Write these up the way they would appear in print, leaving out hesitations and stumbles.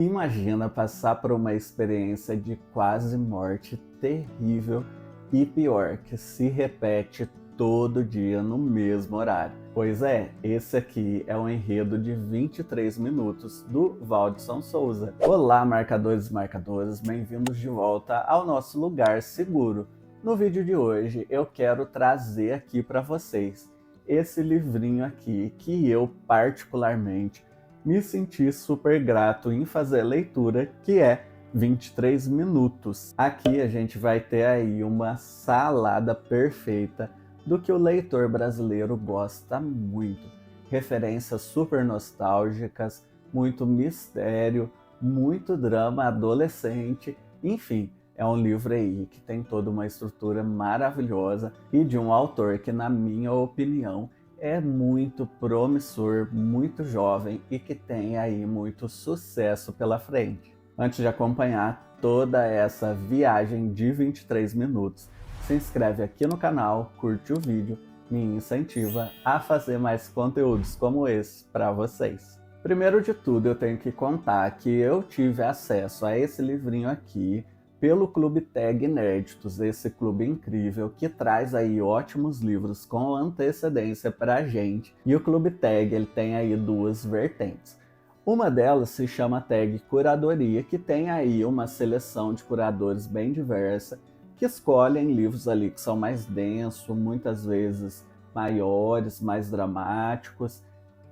Imagina passar por uma experiência de quase morte terrível e pior, que se repete todo dia no mesmo horário. Pois é, esse aqui é o enredo de 23 minutos do Valdson Souza. Olá, marcadores e marcadoras, bem-vindos de volta ao nosso lugar seguro. No vídeo de hoje eu quero trazer aqui para vocês esse livrinho aqui que eu particularmente me senti super grato em fazer a leitura, que é 23 minutos. Aqui a gente vai ter aí uma salada perfeita do que o leitor brasileiro gosta muito. Referências super nostálgicas, muito mistério, muito drama adolescente, enfim, é um livro aí que tem toda uma estrutura maravilhosa e de um autor que, na minha opinião, é muito promissor, muito jovem e que tem aí muito sucesso pela frente. Antes de acompanhar toda essa viagem de 23 minutos, se inscreve aqui no canal, curte o vídeo, me incentiva a fazer mais conteúdos como esse para vocês. Primeiro de tudo, eu tenho que contar que eu tive acesso a esse livrinho aqui pelo Clube Tag Inéditos, esse clube incrível que traz aí ótimos livros com antecedência pra gente. E o Clube Tag ele tem aí duas vertentes. Uma delas se chama Tag Curadoria, que tem aí uma seleção de curadores bem diversa, que escolhem livros ali que são mais densos, muitas vezes maiores, mais dramáticos,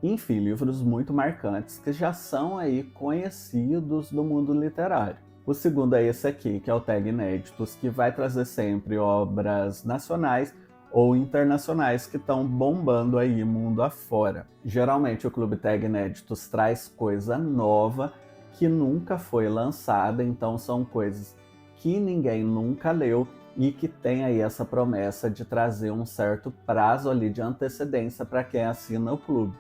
enfim, livros muito marcantes que já são aí conhecidos do mundo literário. O segundo é esse aqui, que é o Tag Inéditos, que vai trazer sempre obras nacionais ou internacionais que estão bombando aí mundo afora. Geralmente o Clube Tag Inéditos traz coisa nova que nunca foi lançada, então são coisas que ninguém nunca leu e que tem aí essa promessa de trazer um certo prazo ali de antecedência para quem assina o clube.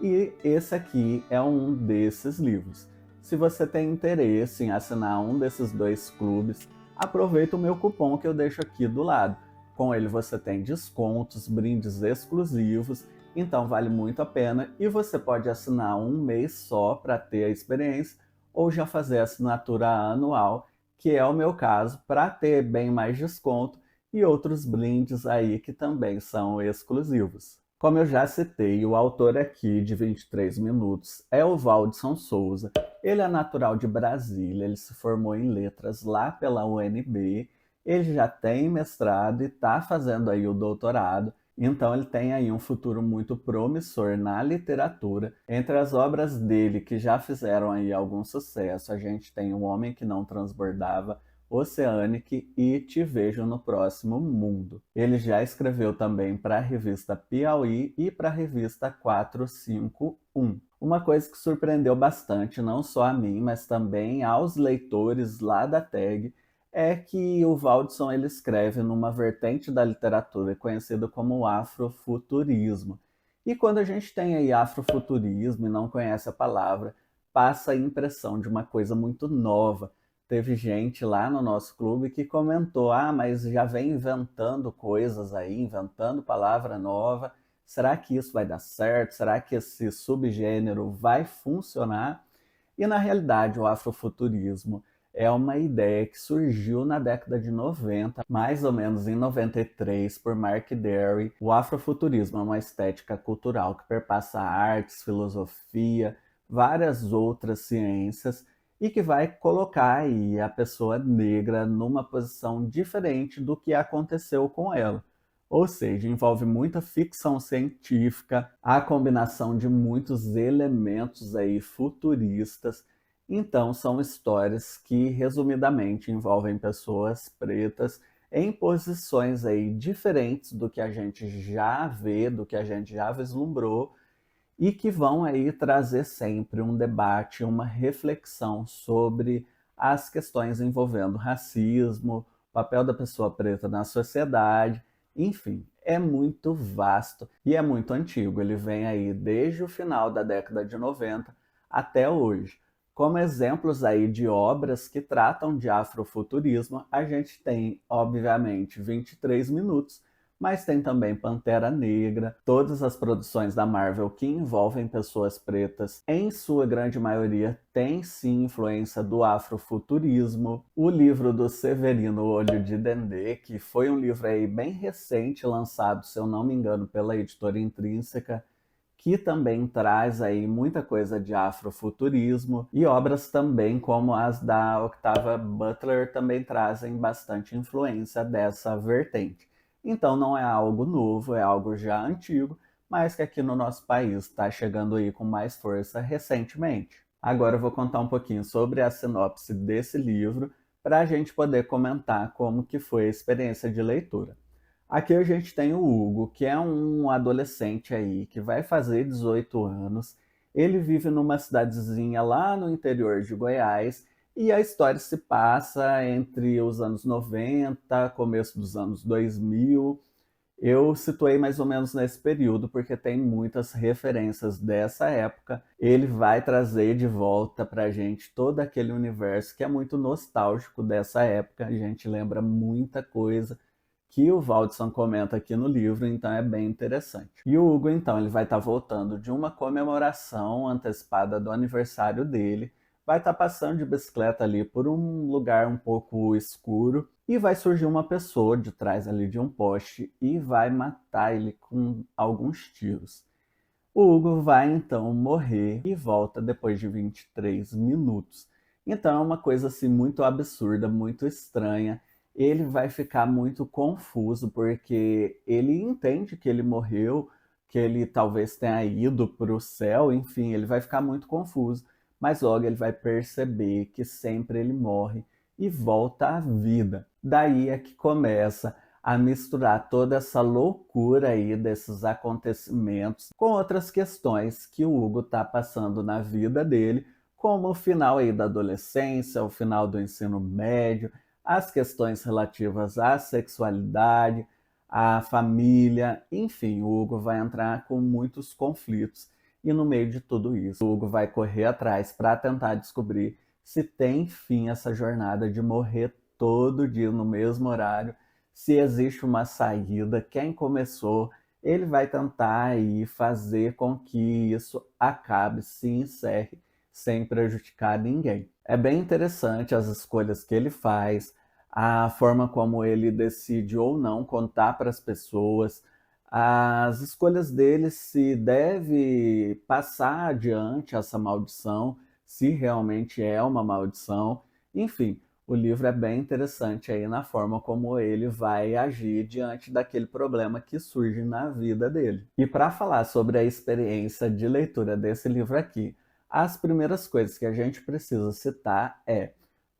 E esse aqui é um desses livros. Se você tem interesse em assinar um desses dois clubes, aproveita o meu cupom que eu deixo aqui do lado. Com ele você tem descontos, brindes exclusivos, então vale muito a pena e você pode assinar um mês só para ter a experiência ou já fazer a assinatura anual, que é o meu caso, para ter bem mais desconto e outros brindes aí que também são exclusivos. Como eu já citei, o autor aqui de 23 minutos é o Valdson Souza. Ele é natural de Brasília, ele se formou em letras lá pela UNB, ele já tem mestrado e está fazendo aí o doutorado, então ele tem aí um futuro muito promissor na literatura. Entre as obras dele que já fizeram aí algum sucesso, a gente tem O Homem que Não Transbordava, Oceanic e Te Vejo no Próximo Mundo. Ele já escreveu também para a revista Piauí e para a revista 451. Uma coisa que surpreendeu bastante, não só a mim, mas também aos leitores lá da Tag, é que o Valdson ele escreve numa vertente da literatura conhecida como afrofuturismo. E quando a gente tem aí afrofuturismo e não conhece a palavra, passa a impressão de uma coisa muito nova. Teve gente lá no nosso clube que comentou: ah, mas já vem inventando coisas aí, inventando palavra nova. Será que isso vai dar certo? Será que esse subgênero vai funcionar? E na realidade, o afrofuturismo é uma ideia que surgiu na década de 90, mais ou menos em 93, por Mark Derry. O afrofuturismo é uma estética cultural que perpassa artes, filosofia, várias outras ciências e que vai colocar aí a pessoa negra numa posição diferente do que aconteceu com ela. Ou seja, envolve muita ficção científica, a combinação de muitos elementos aí futuristas. Então, são histórias que, resumidamente, envolvem pessoas pretas em posições aí diferentes do que a gente já vê, do que a gente já vislumbrou, e que vão aí trazer sempre um debate, uma reflexão sobre as questões envolvendo racismo, o papel da pessoa preta na sociedade, enfim, é muito vasto e é muito antigo. Ele vem aí desde o final da década de 90 até hoje. Como exemplos aí de obras que tratam de afrofuturismo, a gente tem, obviamente, 23 minutos, mas tem também Pantera Negra, todas as produções da Marvel que envolvem pessoas pretas, em sua grande maioria, tem sim influência do afrofuturismo. O livro do Severino Olho de Dendê, que foi um livro aí bem recente, lançado, se eu não me engano, pela editora Intrínseca, que também traz aí muita coisa de afrofuturismo, e obras também como as da Octavia Butler também trazem bastante influência dessa vertente. Então não é algo novo, é algo já antigo, mas que aqui no nosso país está chegando aí com mais força recentemente. Agora eu vou contar um pouquinho sobre a sinopse desse livro para a gente poder comentar como que foi a experiência de leitura. Aqui a gente tem o Hugo, que é um adolescente aí, que vai fazer 18 anos. Ele vive numa cidadezinha lá no interior de Goiás, e a história se passa entre os anos 90, começo dos anos 2000. Eu situei mais ou menos nesse período, porque tem muitas referências dessa época. Ele vai trazer de volta pra gente todo aquele universo que é muito nostálgico dessa época. A gente lembra muita coisa que o Valdson comenta aqui no livro, então é bem interessante. E o Hugo, então, ele vai estar voltando de uma comemoração antecipada do aniversário dele, vai estar passando de bicicleta ali por um lugar um pouco escuro e vai surgir uma pessoa de trás ali de um poste e vai matar ele com alguns tiros. O Hugo vai então morrer e volta depois de 23 minutos. Então é uma coisa assim muito absurda, muito estranha. Ele vai ficar muito confuso porque ele entende que ele morreu, que ele talvez tenha ido para o céu, enfim, ele vai ficar muito confuso. Mas logo ele vai perceber que sempre ele morre e volta à vida. Daí é que começa a misturar toda essa loucura aí desses acontecimentos com outras questões que o Hugo tá passando na vida dele, como o final aí da adolescência, o final do ensino médio, as questões relativas à sexualidade, à família, enfim, o Hugo vai entrar com muitos conflitos e no meio de tudo isso, o Hugo vai correr atrás para tentar descobrir se tem fim essa jornada de morrer todo dia no mesmo horário, se existe uma saída, quem começou, ele vai tentar aí fazer com que isso acabe, se encerre, sem prejudicar ninguém. É bem interessante as escolhas que ele faz, a forma como ele decide ou não contar para as pessoas, as escolhas dele se deve passar adiante essa maldição, se realmente é uma maldição, enfim. O livro é bem interessante aí na forma como ele vai agir diante daquele problema que surge na vida dele. E para falar sobre a experiência de leitura desse livro aqui, as primeiras coisas que a gente precisa citar é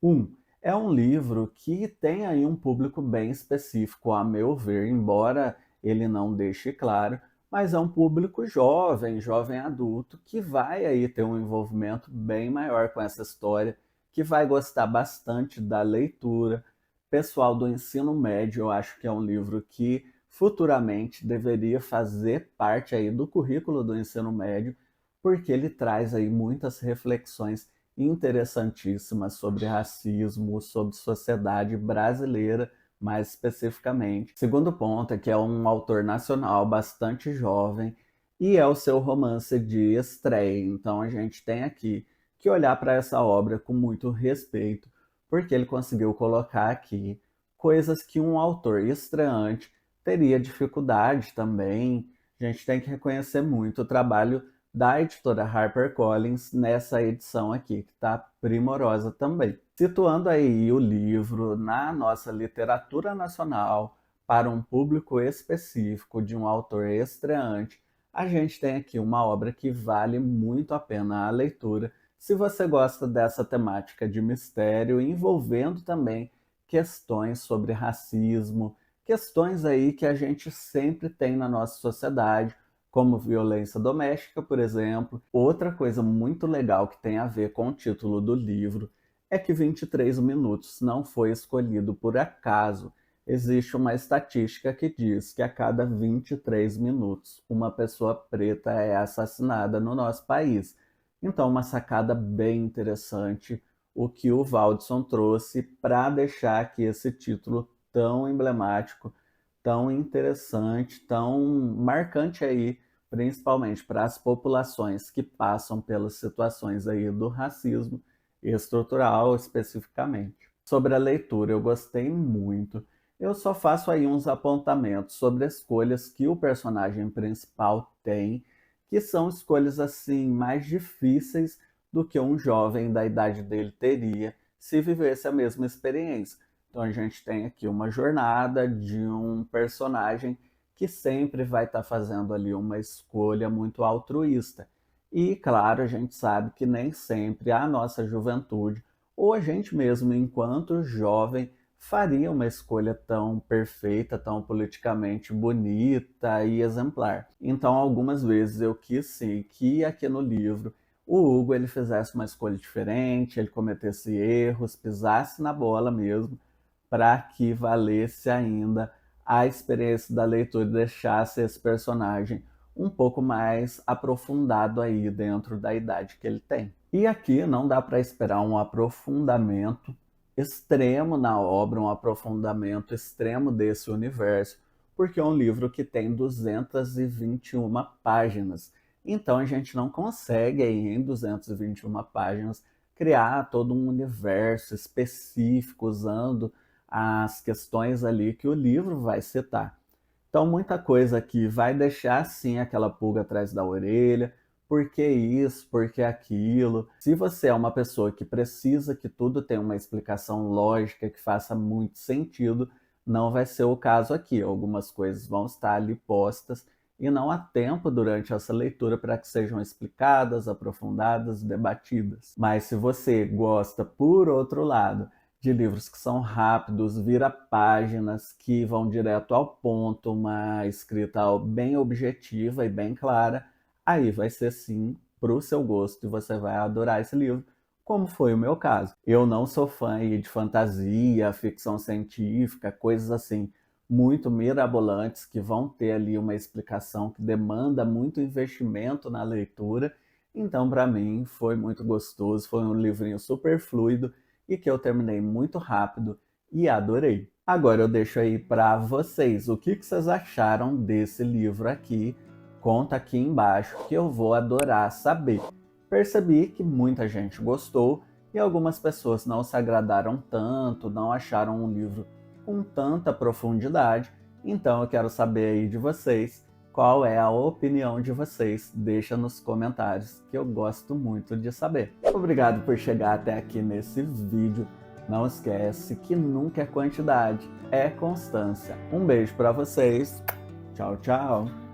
um livro que tem aí um público bem específico, a meu ver, embora ele não deixe claro, mas é um público jovem, jovem adulto, que vai aí ter um envolvimento bem maior com essa história, que vai gostar bastante da leitura. Pessoal do ensino médio, eu acho que é um livro que futuramente deveria fazer parte aí do currículo do ensino médio, porque ele traz aí muitas reflexões interessantíssimas sobre racismo, sobre sociedade brasileira, mais especificamente. Segundo ponto é que é um autor nacional bastante jovem e é o seu romance de estreia. Então a gente tem aqui que olhar para essa obra com muito respeito, porque ele conseguiu colocar aqui coisas que um autor estreante teria dificuldade também. A gente tem que reconhecer muito o trabalho da editora HarperCollins nessa edição aqui, que está primorosa também. Situando aí o livro na nossa literatura nacional para um público específico de um autor estreante, a gente tem aqui uma obra que vale muito a pena a leitura se você gosta dessa temática de mistério, envolvendo também questões sobre racismo, questões aí que a gente sempre tem na nossa sociedade, como violência doméstica, por exemplo. Outra coisa muito legal que tem a ver com o título do livro é que 23 minutos não foi escolhido por acaso. Existe uma estatística que diz que a cada 23 minutos uma pessoa preta é assassinada no nosso país. Então, uma sacada bem interessante o que o Valdson trouxe para deixar aqui esse título tão emblemático, tão interessante, tão marcante aí, principalmente para as populações que passam pelas situações aí do racismo estrutural especificamente. Sobre a leitura, eu gostei muito. Eu só faço aí uns apontamentos sobre escolhas que o personagem principal tem, que são escolhas assim mais difíceis do que um jovem da idade dele teria se vivesse a mesma experiência. Então a gente tem aqui uma jornada de um personagem que sempre vai estar fazendo ali uma escolha muito altruísta. E claro, a gente sabe que nem sempre a nossa juventude, ou a gente mesmo enquanto jovem, faria uma escolha tão perfeita, tão politicamente bonita e exemplar. Então, algumas vezes eu quis sim que aqui no livro o Hugo ele fizesse uma escolha diferente, ele cometesse erros, pisasse na bola mesmo, para que valesse ainda a experiência da leitura e deixasse esse personagem um pouco mais aprofundado aí dentro da idade que ele tem. E aqui não dá para esperar um aprofundamento extremo na obra, um aprofundamento extremo desse universo, porque é um livro que tem 221 páginas. Então a gente não consegue aí, em 221 páginas criar todo um universo específico usando as questões ali que o livro vai citar. Então, muita coisa aqui vai deixar sim aquela pulga atrás da orelha. Por que isso? Por que aquilo? Se você é uma pessoa que precisa que tudo tenha uma explicação lógica, que faça muito sentido, não vai ser o caso aqui. Algumas coisas vão estar ali postas e não há tempo durante essa leitura para que sejam explicadas, aprofundadas, debatidas. Mas se você gosta, por outro lado, de livros que são rápidos, vira páginas, que vão direto ao ponto, uma escrita bem objetiva e bem clara, aí vai ser sim para o seu gosto e você vai adorar esse livro, como foi o meu caso. Eu não sou fã de fantasia, ficção científica, coisas assim muito mirabolantes que vão ter ali uma explicação que demanda muito investimento na leitura. Então, para mim, foi muito gostoso, foi um livrinho super fluido e que eu terminei muito rápido e adorei. Agora eu deixo aí para vocês o que vocês acharam desse livro aqui. Conta aqui embaixo que eu vou adorar saber. Percebi que muita gente gostou e algumas pessoas não se agradaram tanto, não acharam um livro com tanta profundidade. Então eu quero saber aí de vocês qual é a opinião de vocês. Deixa nos comentários que eu gosto muito de saber. Obrigado por chegar até aqui nesse vídeo. Não esquece que nunca é quantidade, é constância. Um beijo para vocês. Tchau, tchau.